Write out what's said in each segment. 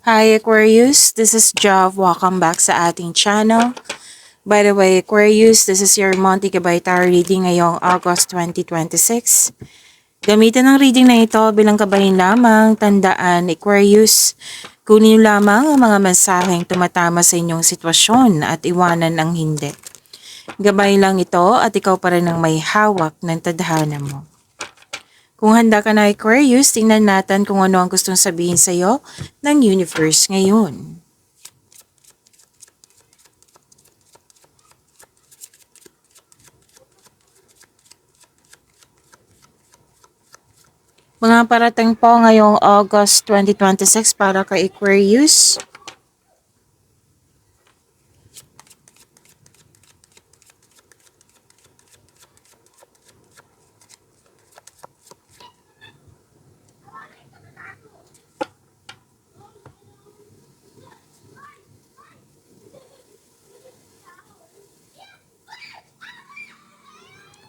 Hi Aquarius, this is Jav. Welcome back sa ating channel. By the way, Aquarius, this is your monthly gabay tarot reading ngayong August 2026. Gamitin ang reading na ito bilang kabahin lamang. Tandaan, Aquarius, kunin lamang ang mga mensaheng tumatama sa inyong sitwasyon at iwanan ang hindi. Gabay lang ito at ikaw pa rin ang may hawak ng tadhana mo. Kung handa ka na Aquarius, tingnan natin kung ano ang gustong sabihin sa iyo ng universe ngayon. Mga parating po ngayong August 2026 para kay Aquarius.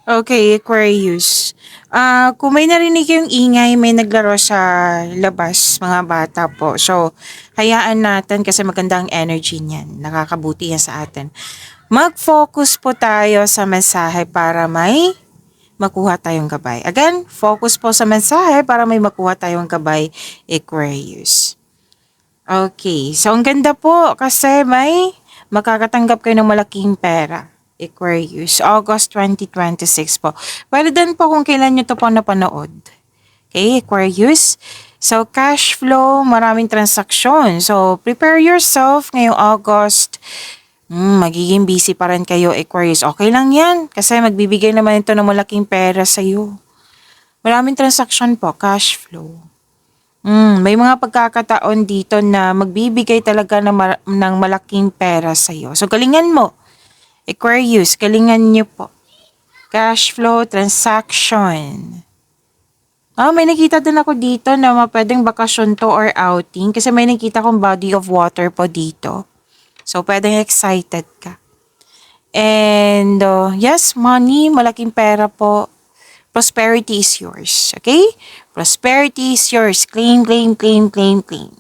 Okay, Aquarius. Kung may narinig yung ingay, may naglaro sa labas, mga bata po. So, hayaan natin kasi magandang energy niyan. Nakakabuti yan sa atin. Mag-focus po tayo sa mensahe para may makuha tayong gabay. Again, focus po sa mensahe para may makuha tayong gabay, Aquarius. Okay, so ang ganda po kasi may makakatanggap kayo ng malaking pera. Aquarius, August 2026 po. Pwede din po kung kailan nyo to po napanood. Okay, Aquarius. So, cash flow, maraming transaksyon. So, prepare yourself ngayong August. Magiging busy pa rin kayo, Aquarius. Okay lang yan. Kasi magbibigay naman ito ng malaking pera sa'yo. Maraming transaksyon po, cash flow. May mga pagkakataon dito na magbibigay talaga ng malaking pera sa'yo. So, galingan mo. Aquarius, galingan niyo po. Cash flow, transaction. May nakita din ako dito na pwedeng bakasyon to or outing kasi may nakita kong body of water po dito. So, pwedeng excited ka. And, yes, money, malaking pera po. Prosperity is yours, okay? Prosperity is yours. Claim, claim, claim, claim, claim.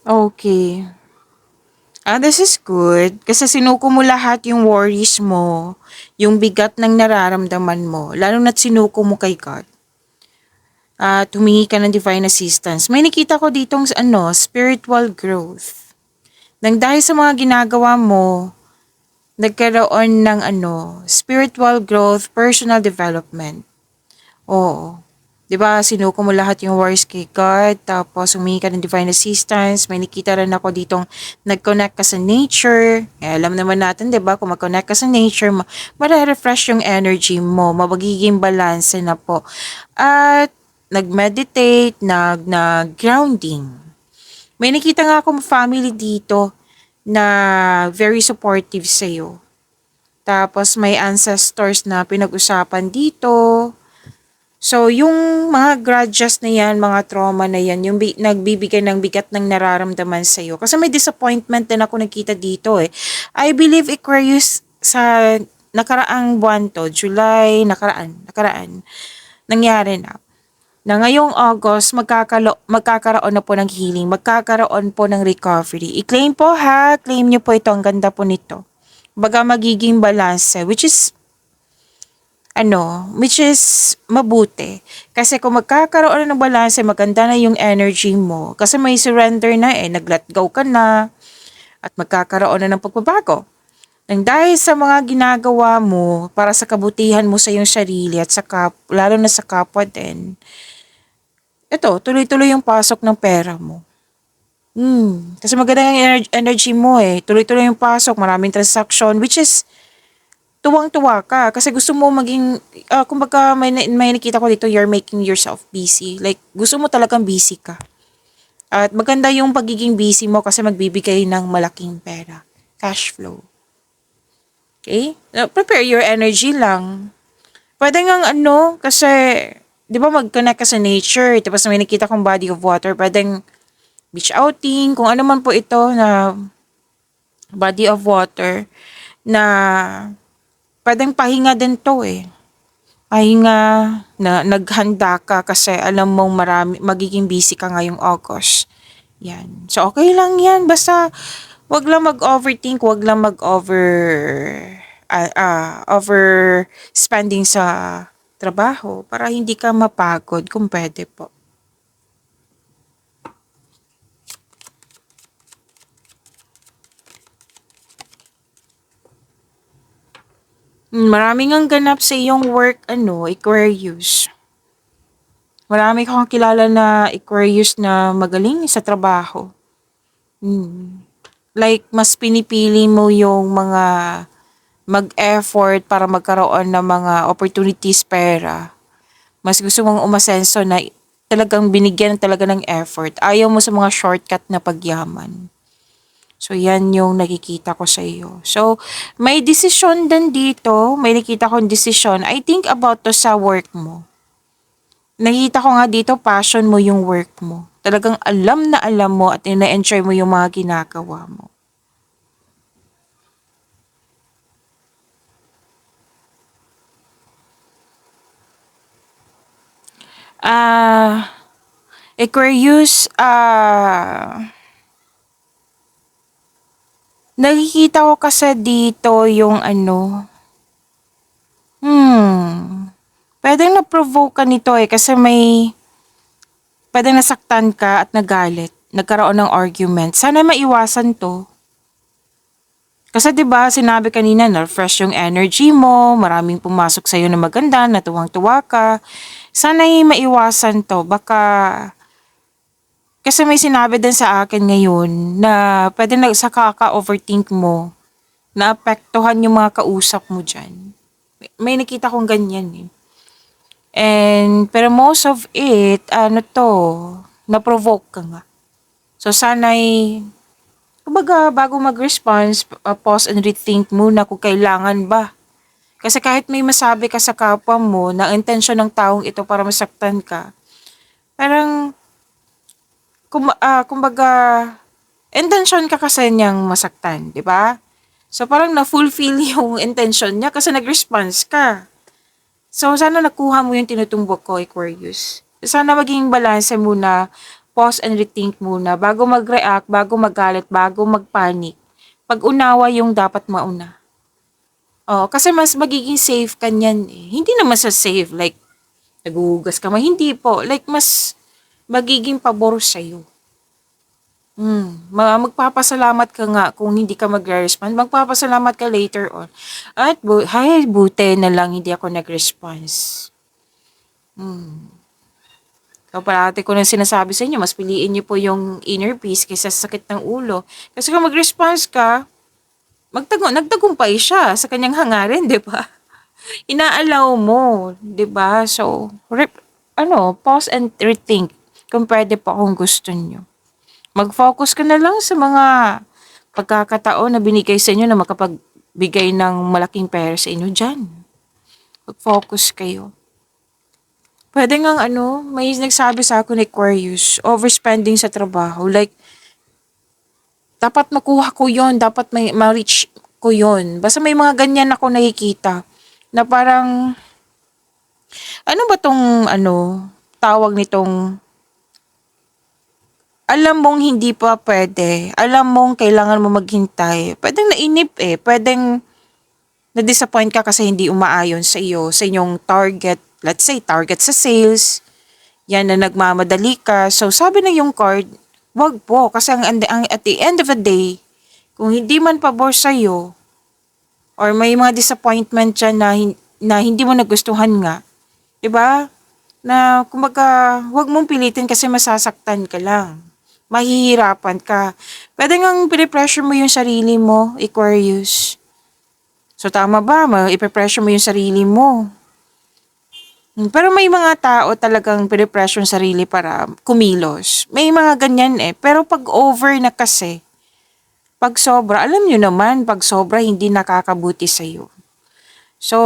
Okay. This is good. Kasi sinuko mo lahat yung worries mo, yung bigat ng nararamdaman mo, lalo na't sinuko mo kay God. At humingi ka ng divine assistance. May nakita ko ditong spiritual growth. Nang dahil sa mga ginagawa mo, nagkaroon ng spiritual growth, personal development. Oo. 'Di ba, sinuko mo lahat yung worries kay God, tapos humingi ka ng divine assistance. May nakita rin ako ditong nag-connect ka sa nature. Alam naman natin, 'di ba, kung mag-connect ka sa nature, ma-refresh yung energy mo, magiging balance na po. At nag-meditate, nag-grounding. May nakita nga akong family dito na very supportive sa'yo. Tapos may ancestors na pinag-usapan dito. So, yung mga grudges na yan, mga trauma na yan, yung nagbibigay ng bigat ng nararamdaman sa'yo. Kasi may disappointment din ako nakita dito eh. I believe Aquarius sa nakaraang buwan to, July, nakaraan, nangyari na. Na ngayong August, magkakaroon na po ng healing, magkakaroon po ng recovery. I-claim po ha, claim nyo po ito, ang ganda po nito. Baga magiging balance, which is mabuti. Kasi kung magkakaroon ng balance, maganda na yung energy mo. Kasi may surrender na nag-let go ka na, at magkakaroon na ng pagbabago. Nang dahil sa mga ginagawa mo para sa kabutihan mo sa iyong sarili at lalo na sa kapwa din, ito, tuloy-tuloy yung pasok ng pera mo. Kasi maganda yung energy mo tuloy-tuloy yung pasok, maraming transaction, which is tuwang-tuwa ka kasi gusto mo maging, kumbaga may nakita ko dito, you're making yourself busy. Like, gusto mo talagang busy ka. At maganda yung pagiging busy mo kasi magbibigay ng malaking pera. Cash flow. Okay? Prepare your energy lang. Pwede ngang ano, kasi, di ba mag-connect ka sa nature, tapos may nakita kong body of water, pwedeng beach outing, kung ano man po ito na body of water, na pwedeng pahinga din to eh. Pahinga na naghanda ka kasi alam mong magiging busy ka ngayong August. Yan. So, okay lang yan. Basta, wag lang mag-overthink, wag lang over spending sa trabaho para hindi ka mapagod kung pwede po. Maraming ang ganap sa iyong work, Aquarius. Marami akong kilala na Aquarius na magaling sa trabaho. Like, mas pinipili mo yung mga mag-effort para magkaroon ng mga opportunities, pera. Mas gusto mong umasenso na talagang binigyan talaga ng effort. Ayaw mo sa mga shortcut na pagyaman. So, yan yung nakikita ko sa iyo. So, may desisyon din dito. May nakita kong desisyon. I think about to sa work mo. Nakita ko nga dito, passion mo yung work mo. Talagang alam na alam mo at ina-enjoy mo yung mga ginagawa mo. Ah, Aquarius, nakikita ko kasi dito yung pwedeng na-provoke ka nito eh kasi pwedeng nasaktan ka at nagalit. Nagkaroon ng argument. Sana maiwasan to. Kasi 'di ba sinabi kanina na fresh yung energy mo, maraming pumasok sa iyo na maganda, natuwang-tuwa ka. Sana'y maiwasan to. Baka kasi may sinabi din sa akin ngayon na pwede na sa kaka-overthink mo, naapektuhan yung mga kausap mo diyan. May nakita kong ganyan eh. Pero most of it, na-provoke ka nga. So sana'y kumbaga, bago mag-response, pause and rethink muna kung kailangan ba. Kasi kahit may masabi ka sa kapwa mo na ang intensyon ng taong ito para masaktan ka, parang, kumbaga, intensyon ka kasi niyang masaktan, di ba? So parang na-fulfill yung intention niya kasi nag-response ka. So sana nakuha mo yung tinutumbok ko, Aquarius. Sana maging balanse muna, pause and rethink muna bago mag-react, bago magalit, bago mag-panic. Pag-unawa yung dapat mauna. Oh, kasi mas magiging safe ka niyan eh. Hindi naman sa safe, like, naguhugas ka, hindi po. Like, mas magiging pabor sa'yo. Magpapasalamat ka nga kung hindi ka magre-respond. Magpapasalamat ka later on. At, buti na lang hindi ako nag-response. So, parati ko nang sinasabi sa inyo, mas piliin niyo po yung inner peace kaysa sa sakit ng ulo. Kasi kung mag-response ka, nagtagumpay siya sa kanyang hangarin, di ba? Inaalaw mo, di ba? So, pause and rethink kung pwede po kung gusto niyo. Mag-focus ka na lang sa mga pagkakataon na binigay sa inyo na makapagbigay ng malaking pera sa inyo dyan. Mag-focus kayo. Pwede ngang may nagsabi sa akin ni Aquarius, overspending sa trabaho. Like, dapat makuha ko yon, dapat ma-reach ko yon. Basta may mga ganyan ako nakikita na parang, ano ba tong tawag nitong, alam mong hindi pa pwede, alam mong kailangan mo maghintay, pwedeng nainip eh, pwedeng na-disappoint ka kasi hindi umaayon sa iyo, sa inyong target, let's say target sa sales, yan na nagmamadali ka. So sabi ng yung card, wag po kasi at the end of the day, kung hindi man pabor sa iyo or may mga disappointment dyan na hindi mo nagustuhan nga, 'di ba? Na kumbaga, wag mong pilitin kasi masasaktan ka lang. Mahihirapan ka. Pwede ngang pinipressure mo yung sarili mo, Aquarius. So tama ba? Ipe-pressure mo yung sarili mo. Pero may mga tao talagang pinipressure yung sarili para kumilos. May mga ganyan eh. Pero pag over na kasi, Pag sobra, alam nyo naman, pag sobra, hindi nakakabuti sa'yo. So,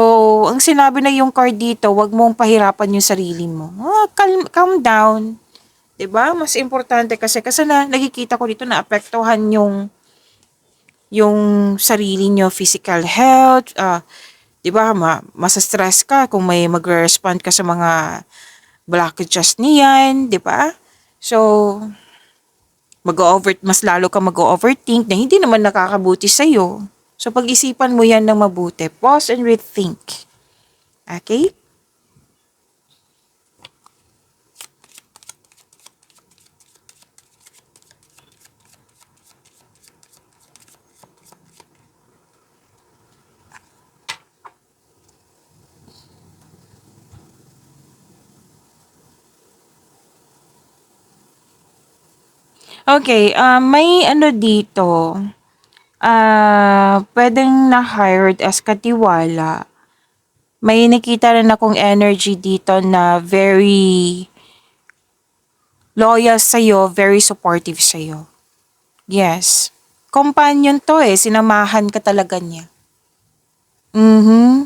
ang sinabi na yung card dito, wag mong pahirapan yung sarili mo. Calm down. 'Di ba? Mas importante kasi na nakikita ko dito na apektuhan yung sarili nyo, physical health, 'di ba? Masa-stress ka kung may magre-respond ka sa mga blockages niyan, 'di ba? So, mas lalo ka mag-overthink na hindi naman nakakabuti sa iyo. So, pag-isipan mo 'yan ng mabuti. Pause and rethink. Okay? Okay, may ano dito, puwedeng na-hired as katiwala. May nakita rin akong energy dito na very loyal sa'yo, very supportive sa'yo. Yes. Companion to eh, sinamahan ka talaga niya. Mhm.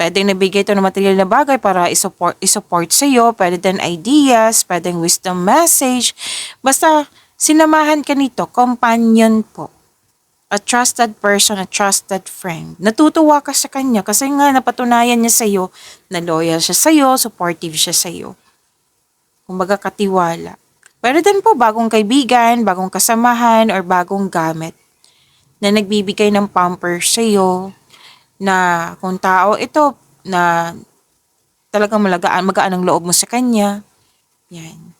Puwedeng nabigay ito ng material na bagay para isupport sa'yo, puwede din ideas, puwedeng wisdom message. Basta sinamahan ka nito, companion po. A trusted person, a trusted friend. Natutuwa ka sa kanya kasi nga napatunayan niya sa'yo na loyal siya sa'yo, supportive siya sa'yo. Kumbaga katiwala. Pero din po bagong kaibigan, bagong kasamahan, or bagong gamit na nagbibigay ng pamper sa'yo na kung tao ito na talagang magaan ang loob mo sa kanya. Yan.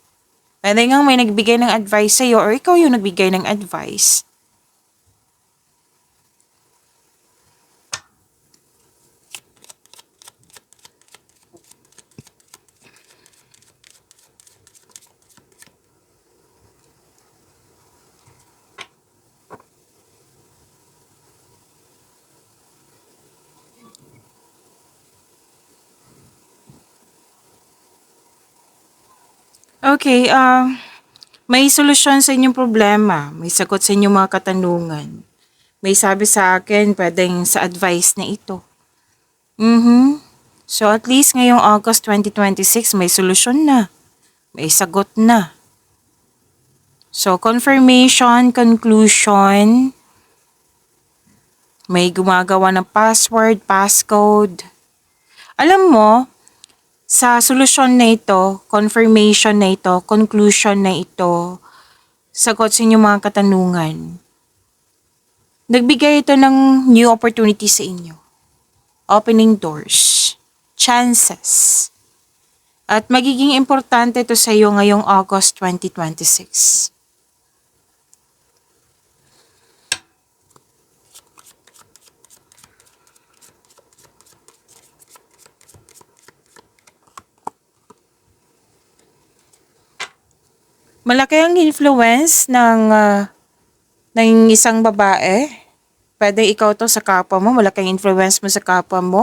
Pwede nga may nagbigay ng advice sa'yo or ikaw yung nagbigay ng advice. Okay, may solusyon sa inyong problema, may sagot sa inyong mga katanungan. May sabi sa akin, pwedeng sa advice na ito. So at least ngayong August 2026, may solusyon na. May sagot na. So confirmation, conclusion, may gumagawa ng password, passcode. Alam mo, sa solusyon na ito, confirmation na ito, conclusion na ito, sagot sa inyong mga katanungan. Nagbigay ito ng new opportunity sa inyo. Opening doors, chances. At magiging importante ito sa iyo ngayong August 2026. Malaki ang influence ng isang babae. Pwede ikaw to sa kapwa mo, malaki ang influence mo sa kapwa mo.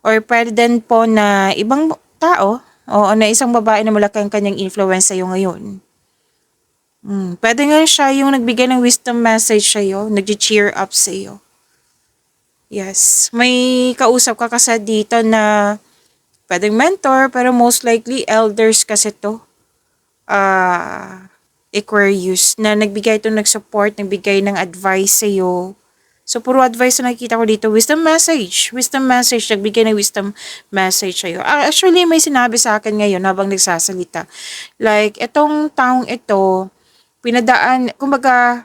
Or pwede din po na ibang tao, o na isang babae na malaki ang kanyang influence sa iyo ngayon. Pwede nga siya yung nagbigay ng wisdom message sa iyo, nag-cheer up sa iyo. Yes, may kausap ka kasi dito na pwedeng mentor, pero most likely elders kasi to. Aquarius, na nagbigay ito, nag-support, nagbigay ng advice sa iyo. So, puro advice na nakikita ko dito, wisdom message, nagbigay ng wisdom message sa iyo. Actually, may sinabi sa akin ngayon habang nagsasalita. Like, itong taong ito, kumbaga,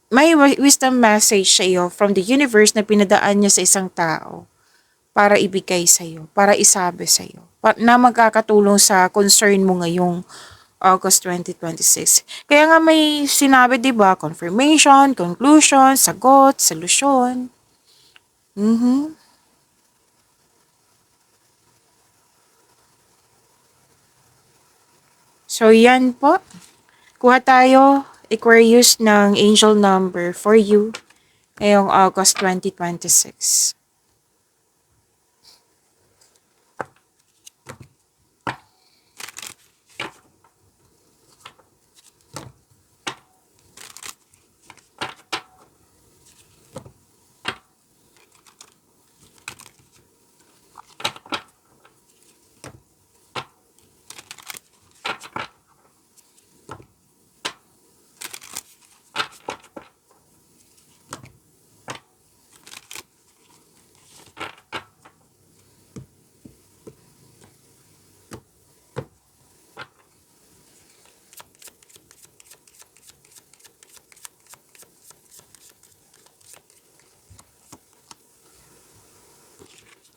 may wisdom message sa iyo from the universe na pinadaan niya sa isang tao para ibigay sa iyo, para isabi sa iyo, na magkakatulong sa concern mo ngayong August 2026. Kaya nga may sinabi, 'di ba? Confirmation, conclusion, sagot, solusyon. So, yan po. Kuha tayo, Aquarius, ng angel number for you ngayong August 2026.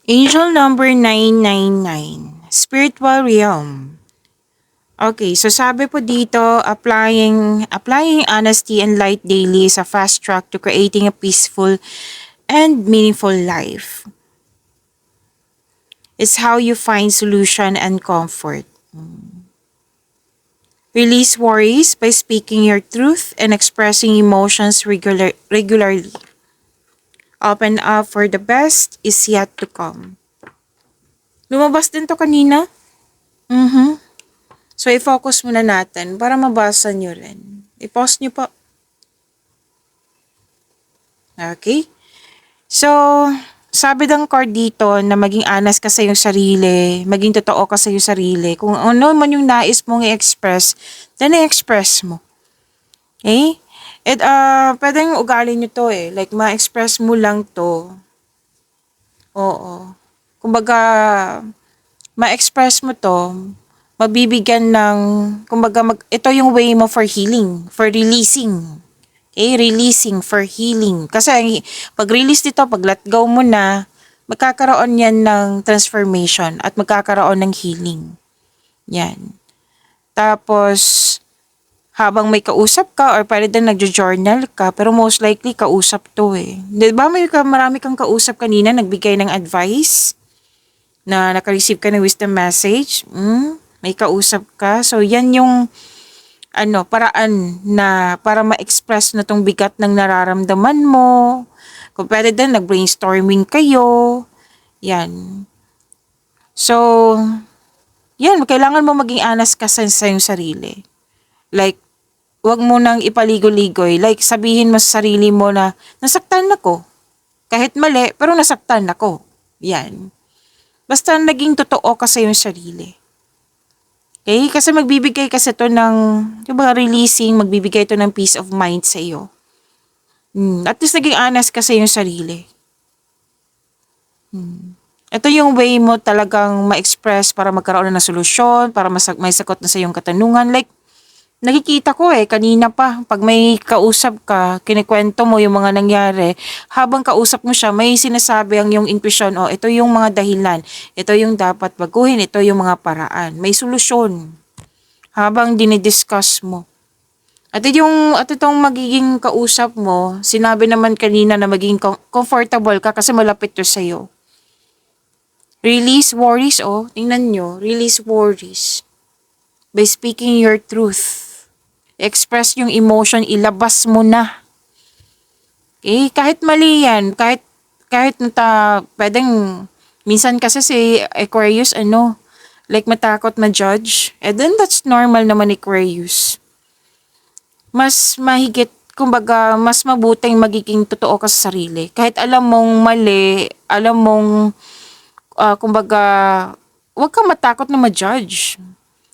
Angel number 999, spiritual realm. Okay, so sabi po dito, applying honesty and light daily is a fast track to creating a peaceful and meaningful life. It's how you find solution and comfort. Release worries by speaking your truth and expressing emotions regularly. Open up for the best is yet to come. Lumabas din to kanina? So, i-focus muna natin para mabasa nyo rin. I-pause nyo po. Okay? So, sabi ng card dito na maging honest ka sa iyong sarili, maging totoo ka sa iyong sarili. Kung ano man yung nais mong i-express, then i-express mo. Okay? At pwedeng ugali nyo to eh. Like, ma-express mo lang to. Oo. Kumbaga, ma-express mo to, mabibigyan ng, kumbaga, ito yung way mo for healing, for releasing. Okay, releasing for healing. Kasi pag-release dito, pag let go mo na, magkakaroon yan ng transformation at magkakaroon ng healing. Yan. Tapos, habang may kausap ka or pwede din nagjo-journal ka, pero most likely kausap to eh. Di ba marami kang kausap kanina, nagbigay ng advice na naka-receive ka ng wisdom message? May kausap ka. So, yan yung paraan na para ma-express na tong bigat ng nararamdaman mo. Kung pwede din, nag-brainstorming kayo. Yan. So, yan, kailangan mo maging honest ka sa iyong sarili. Like, wag mo nang ipaligo-ligoy. Like, sabihin mo sa sarili mo na, nasaktan ako. Kahit mali, pero nasaktan ako. Yan. Basta naging totoo ka sa iyong sarili. Okay? Kasi magbibigay kasi to ng, releasing, magbibigay to ng peace of mind sa iyo. At least naging honest ka sa iyong sarili. Ito yung way mo talagang ma-express para magkaroon na ng solusyon, para may sagot na sa iyong katanungan. Like, nakikita ko kanina pa, pag may kausap ka, kinikwento mo yung mga nangyari, habang kausap mo siya, may sinasabi ang yung intuition, ito yung mga dahilan, ito yung dapat baguhin, ito yung mga paraan. May solusyon habang dinidiscuss mo. At itong magiging kausap mo, sinabi naman kanina na maging comfortable ka kasi malapit to sa'yo. Release worries, tingnan nyo, release worries by speaking your truth. Express yung emotion, ilabas mo na. Okay? Kahit mali yan, kahit pwedeng, minsan kasi si Aquarius, like matakot ma-judge. Then that's normal naman Aquarius. Mas mahigit, kumbaga, mas mabuting magiging totoo ka sa sarili. Kahit alam mong mali, alam mong, kumbaga, huwag kang matakot na ma-judge.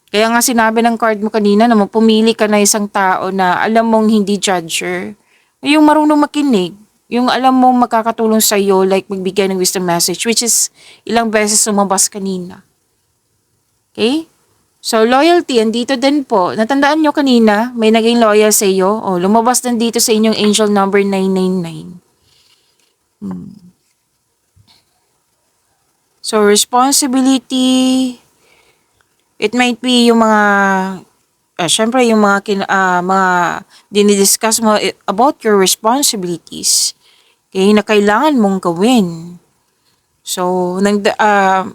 Kaya nga sinabi ng card mo kanina na pumili ka na isang tao na alam mong hindi judger. Yung marunong makinig. Yung alam mong makakatulong sa iyo, like magbigay ng wisdom message, which is ilang beses sumabas kanina. Okay? So, loyalty, andito din po. Natandaan nyo kanina, may naging loyal sa iyo. Lumabas din dito sa inyong angel number 999. So, responsibility. It might be yung mga, syempre yung mga dinidiscuss mo about your responsibilities. Okay, na kailangan mong gawin. So,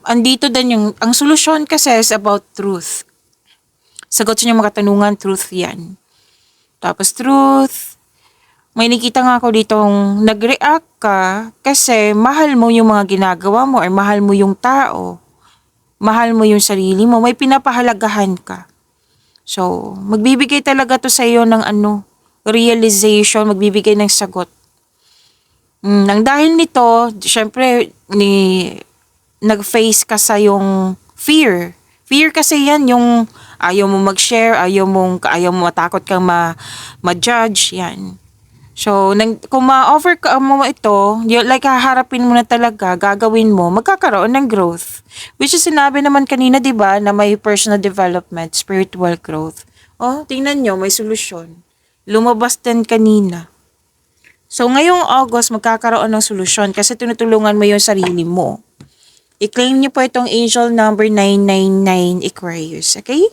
andito din ang solusyon kasi is about truth. Sagot sa inyong mga katanungan, truth yan. Tapos truth, may nakita nga ako ditong nag-react ka kasi mahal mo yung mga ginagawa mo or mahal mo yung tao. Mahal mo yung sarili mo, may pinapahalagahan ka. So, magbibigay talaga to sa iyo ng realization, magbibigay ng sagot. Nang dahil nito, syempre, nag-face ka sa yung fear. Fear kasi yan, yung ayaw mo mag-share, ayaw mo matakot kang ma-judge, yan. So, kung ma-offer ka mo ito, like haharapin mo na talaga, gagawin mo, magkakaroon ng growth. Which is sinabi naman kanina, di ba, na may personal development, spiritual growth. Tingnan nyo, may solusyon. Lumabas din kanina. So, ngayong August, magkakaroon ng solusyon kasi tinutulungan mo yung sarili mo. I-claim niyo po itong angel number 999 Aquarius, okay?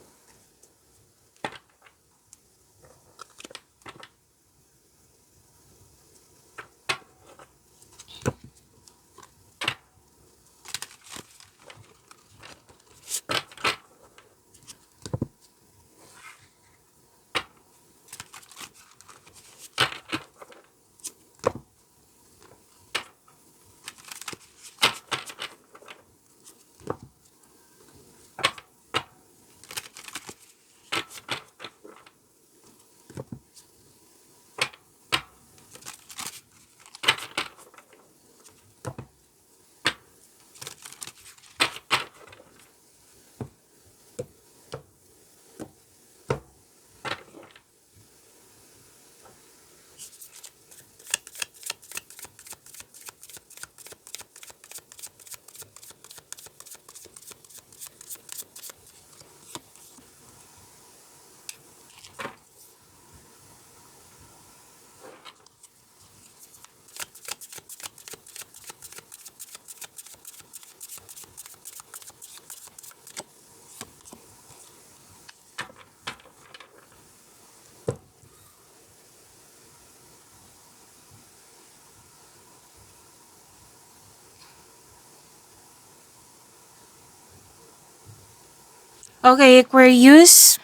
Okay, Aquarius.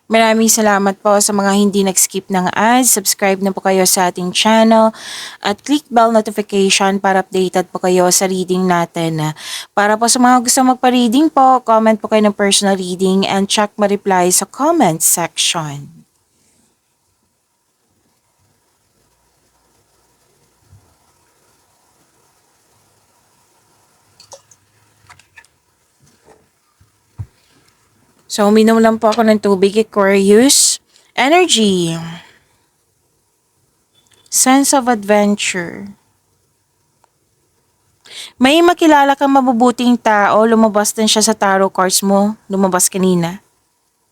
Maraming salamat po sa mga hindi nag-skip ng ads. Subscribe na po kayo sa ating channel at click bell notification para updated po kayo sa reading natin. Para po sa mga gusto magpa-reading po, comment po kayo ng personal reading and check ma-reply sa comment section. So, uminom lang po ako ng tubig, Aquarius. Energy. Sense of adventure. May makilala kang mabubuting tao, lumabas din siya sa tarot cards mo, lumabas kanina.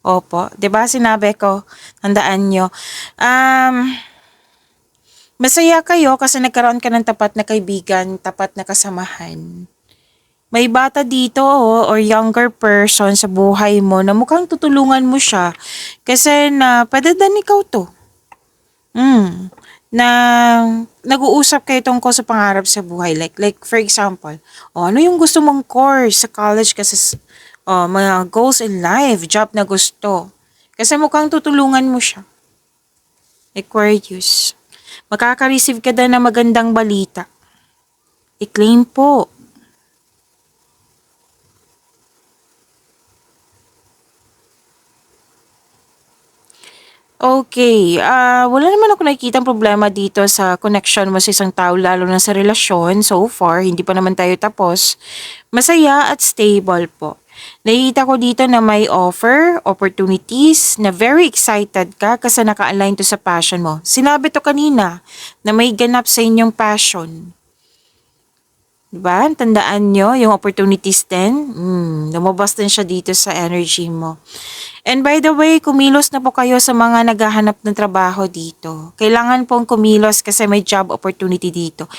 Opo, 'di ba sinabi ko, tandaan nyo. Masaya kayo kasi nagkaroon ka ng tapat na kaibigan, tapat na kasamahan. May bata dito or younger person sa buhay mo na mukhang tutulungan mo siya kasi na pwede din ikaw to. Na nag-uusap kayo tungkol sa pangarap sa buhay. Like for example, ano yung gusto mong course sa college kasi mga goals in life, job na gusto. Kasi mukhang tutulungan mo siya. Aquarius. Makaka-receive ka din ng magandang balita. I-claim po. Okay, wala naman ako nakikitang problema dito sa connection mo sa isang tao, lalo na sa relasyon. So far, hindi pa naman tayo tapos. Masaya at stable po. Nakikita ko dito na may offer, opportunities, na very excited ka kasi naka-align to sa passion mo. Sinabi to kanina na may ganap sa inyong passion. Diba? Tandaan nyo yung opportunities din. Lumabas din siya dito sa energy mo. And by the way, kumilos na po kayo sa mga naghahanap ng trabaho dito. Kailangan pong kumilos kasi may job opportunity dito.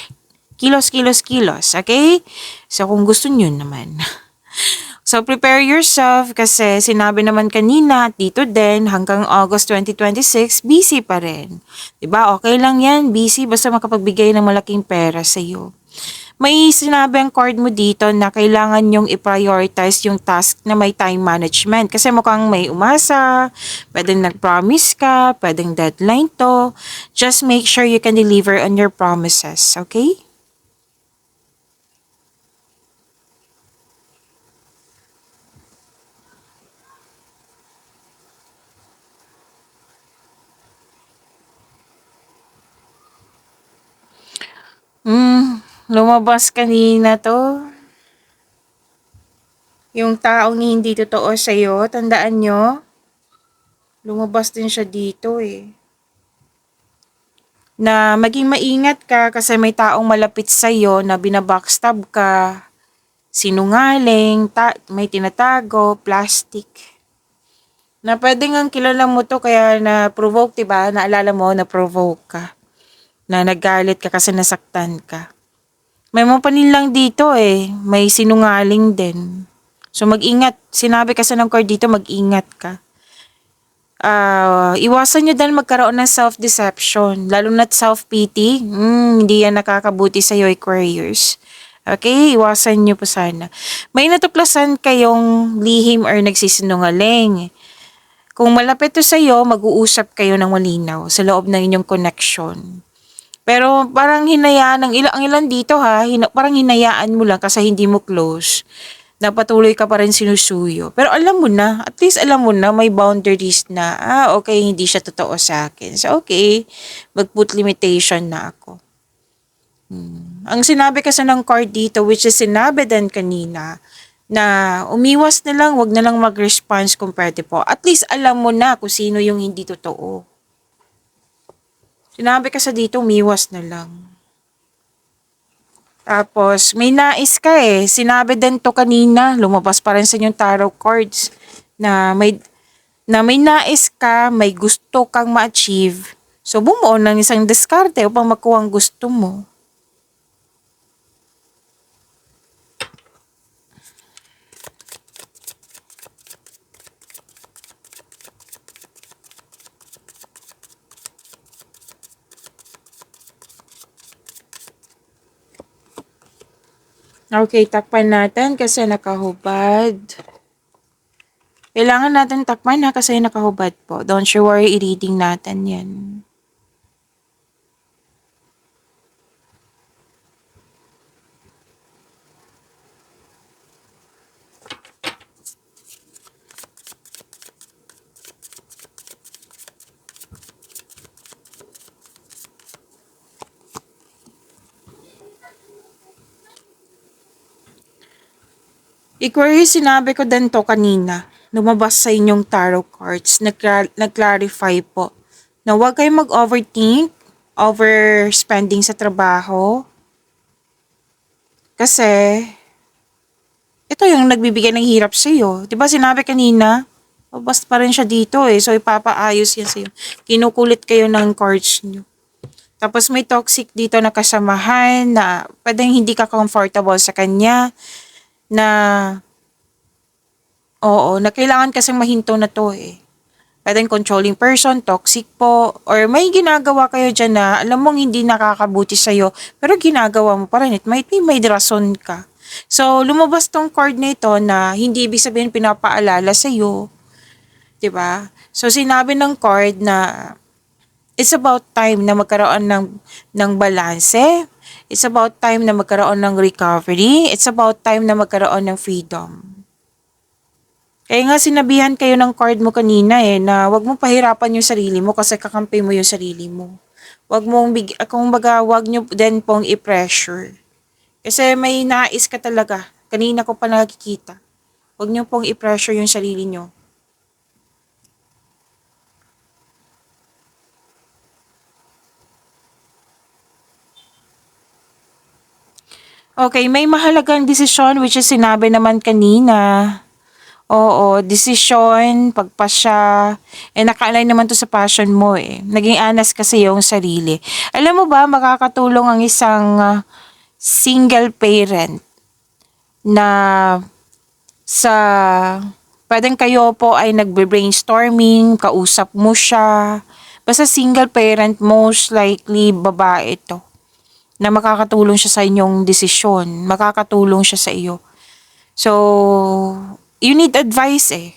Kilos, kilos, kilos. Okay? So kung gusto nyo naman. So prepare yourself kasi sinabi naman kanina at dito din hanggang August 2026, busy pa rin. Diba? Okay lang yan, busy basta makapagbigay ng malaking pera sa'yo. May sinabi ang card mo dito na kailangan yung i-prioritize yung task na may time management. Kasi mukhang may umasa, pwedeng nag-promise ka, pwedeng deadline to. Just make sure you can deliver on your promises, okay? Lumabas kanina to. Yung taong hindi totoo sa'yo, tandaan nyo, lumabas din siya dito eh. Na maging maingat ka kasi may taong malapit sa'yo na binabackstab ka, sinungaling, may tinatago, plastic. Na pwede nga kilala mo to kaya na-provoke, diba? Naalala mo, na-provoke ka. Na nagalit ka kasi nasaktan ka. May mapanin lang dito eh. May sinungaling din. So mag-ingat. Sinabi kasi ng card dito, mag-ingat ka. Iwasan nyo din magkaroon ng self-deception. Lalo na't self-pity. Hindi yan nakakabuti sa'yo, Aquarius. Okay, iwasan nyo po sana. May natuklasan kayong lihim or nagsisinungaling. Kung malapit to sa'yo, mag-uusap kayo ng malinaw sa loob ng inyong connection. Pero parang hinayaan, ang ilan dito parang hinayaan mo lang kasi hindi mo close. Na patuloy ka pa rin sinusuyo. Pero alam mo na, at least alam mo na, may boundaries na, okay, hindi siya totoo sa akin. So, okay, mag-put limitation na ako. Ang sinabi kasi ng card dito, which is sinabi din kanina, na umiwas na lang, wag na lang mag-response kung pwede po. At least alam mo na kung sino yung hindi totoo. Sinabi kasi dito, umiwas na lang. Tapos, may nais ka eh. Sinabi din to kanina, lumabas pa rin sa inyong tarot cards, na may nais ka, may gusto kang ma-achieve. So, bumuo ng isang diskarte upang makuha ang gusto mo. Okay, takpan natin kasi nakahubad. Kailangan natin takpan kasi nakahubad po. Don't you worry, i-reading natin yan. Aquarius, sinabi ko din to kanina. Lumabas sa inyong tarot cards. Nag-clarify po na huwag kayong mag-overthink, overspending sa trabaho. Kasi, ito yung nagbibigay ng hirap sa iyo. Diba sinabi kanina, lumabas pa rin siya dito eh. So, ipapaayos yan sa iyo. Kinukulit kayo ng cards nyo. Tapos may toxic dito na kasamahan na pwedeng hindi ka comfortable sa kanya. Na na kailangan kasing mahinto na to eh. Pwedeng controlling person, toxic po, or may ginagawa kayo dyan na alam mong hindi nakakabuti sa'yo, pero ginagawa mo pa rin. It might be may rason ka. So, lumabas tong card na ito na hindi ibig sabihin pinapaalala sa'yo. 'Di ba? So, sinabi ng card na it's about time na magkaroon ng balanse. It's about time na magkaroon ng recovery. It's about time na magkaroon ng freedom. Kaya nga sinabihan kayo ng card mo kanina eh, na wag mo pahirapan yung sarili mo kasi kakampi mo yung sarili mo. Wag nyo din pong i-pressure. Kasi may nais ka talaga. Kanina ko pa nakikita. Wag nyo pong i-pressure yung sarili nyo. Okay, may mahalagang desisyon which is sinabi naman kanina. Oo, desisyon, pagpasya, naka-align naman to sa passion mo eh. Naging honest kasi yung sarili. Alam mo ba, makakatulong ang isang single parent na sa, pwedeng kayo po ay nagbe-brainstorming, kausap mo siya. Basta single parent, most likely babae ito. Na makakatulong siya sa inyong desisyon, makakatulong siya sa iyo. So, you need advice eh.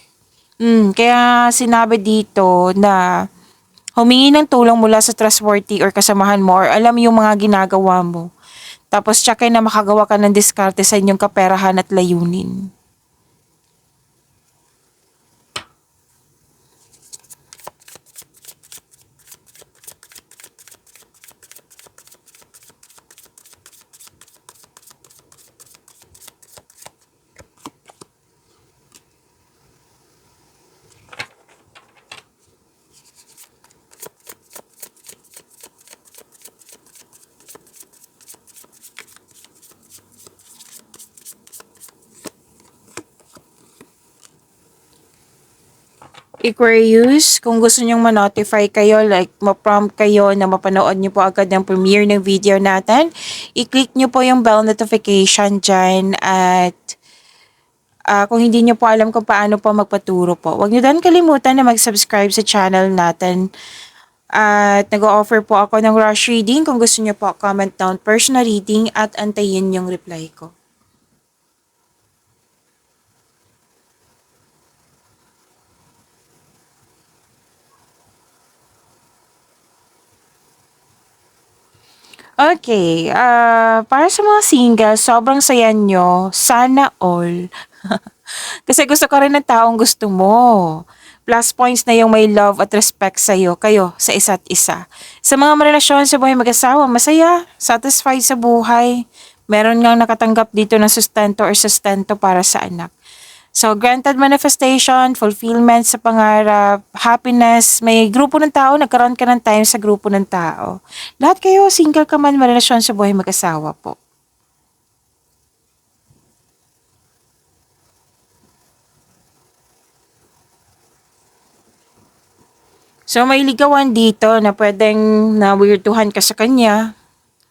Kaya sinabi dito na humingi ng tulong mula sa trustworthy or kasamahan mo or alam yung mga ginagawa mo. Tapos tsakin na makagawa ka ng diskarte sa inyong kaperahan at layunin. Aquarius, kung gusto nyong ma-notify kayo, like ma-prompt kayo na mapanood nyo po agad ng premiere ng video natin, i-click nyo po yung bell notification dyan at kung hindi nyo po alam kung paano po magpaturo po, huwag nyo din kalimutan na mag-subscribe sa channel natin. At nag-o-offer po ako ng rush reading. Kung gusto nyo po, comment down personal reading at antayin yung reply ko. Okay, para sa mga single, sobrang saya nyo. Sana all. Kasi gusto ka rin ng taong gusto mo. Plus points na yung may love at respect sa'yo, kayo, sa isa't isa. Sa mga relasyon sa buhay mag-asawa, masaya, satisfied sa buhay. Meron ngang nakatanggap dito ng sustento or sustento para sa anak. So, granted manifestation, fulfillment sa pangarap, happiness, may grupo ng tao, nagkaroon ka ng time sa grupo ng tao. Lahat kayo, single ka man, marelasyon sa buhay mag-asawa po. So, may ligawan dito na pwedeng na-weirduhan ka sa kanya.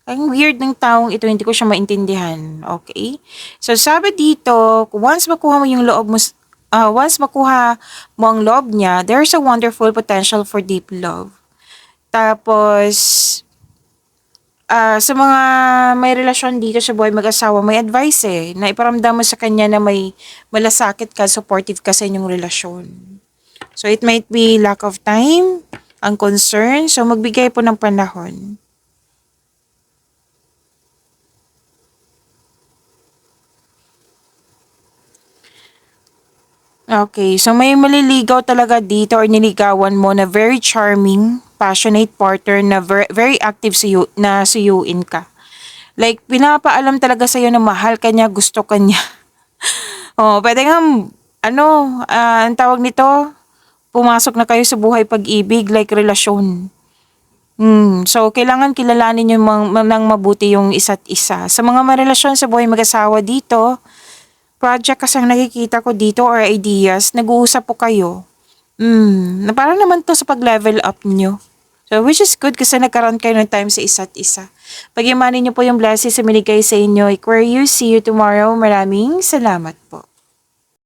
Ang weird ng taong ito, hindi ko siya maintindihan. Okay? So, sabi dito, once makuha mo yung loob mo, once makuha mo ang loob niya, there's a wonderful potential for deep love. Tapos, sa mga may relasyon dito sa buhay mag-asawa, may advice na iparamdam mo sa kanya na may malasakit ka, supportive ka sa inyong relasyon. So, it might be lack of time, ang concern. So, magbigay po ng panahon. Okay, so may maliligaw talaga dito or niligawan mo na very charming, passionate partner na very active sa you, na suyuin ka. Like, pinapaalam talaga sa'yo na mahal ka niya, gusto ka niya. Oh, pwede nga, ang tawag nito, pumasok na kayo sa buhay pag-ibig, like relasyon. So, kailangan kilalanin nyo ng mabuti yung isa't isa. Sa mga marelasyon sa buhay mag-asawa dito, project kasi ang nakikita ko dito or ideas, nag-uusap po kayo. Na parang naman to sa pag-level up nyo. So, which is good kasi nagkaroon kayo ng time sa isa't isa. Pagyamanin nyo po yung blessings sa minigay sa inyo. Aquarius, see you tomorrow. Maraming salamat po.